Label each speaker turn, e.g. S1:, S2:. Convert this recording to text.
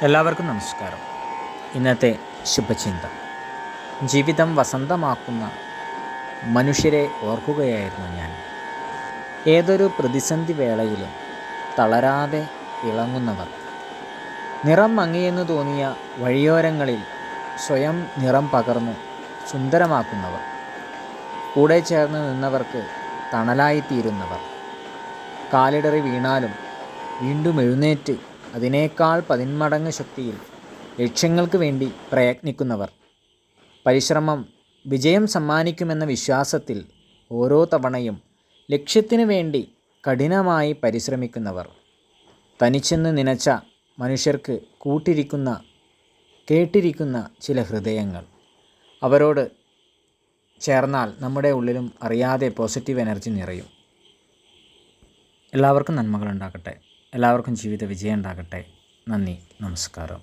S1: എല്ലാവർക്കും നമസ്കാരം. ഇന്നത്തെ ശുഭചിന്ത: ജീവിതം വസന്തമാക്കുന്ന മനുഷ്യരെ ഓർക്കുകയായിരുന്നു ഞാൻ. ഏതൊരു പ്രതിസന്ധി വേളയിലും തളരാതെ തിളങ്ങുന്നവർ, നിറം മങ്ങിയെന്ന് തോന്നിയ വഴിയോരങ്ങളിൽ സ്വയം നിറം പകർന്ന് സുന്ദരമാക്കുന്നവർ, കൂടെ ചേർന്ന് നിന്നവർക്ക് തണലായിത്തീരുന്നവർ, കാലിടറി വീണാലും വീണ്ടും എഴുന്നേറ്റ് അതിനേക്കാൾ 10 മടങ്ങ് ശക്തിയിൽ ലക്ഷ്യങ്ങൾക്ക് വേണ്ടി പ്രയത്നിക്കുന്നവർ, പരിശ്രമം വിജയം സമ്മാനിക്കുമെന്ന വിശ്വാസത്തിൽ ഓരോ തവണയും ലക്ഷ്യത്തിന് വേണ്ടി കഠിനമായി പരിശ്രമിക്കുന്നവർ, തനിച്ചെന്ന് നനച്ച മനുഷ്യർക്ക് കേട്ടിരിക്കുന്ന ചില ഹൃദയങ്ങൾ. അവരോട് ചേർന്നാൽ നമ്മുടെ ഉള്ളിലും അറിയാതെ പോസിറ്റീവ് എനർജി നിറയും. എല്ലാവർക്കും നന്മകളുണ്ടാകട്ടെ. എല്ലാവർക്കും ജീവിത വിജയം ഉണ്ടാകട്ടെ. നന്ദി, നമസ്കാരം.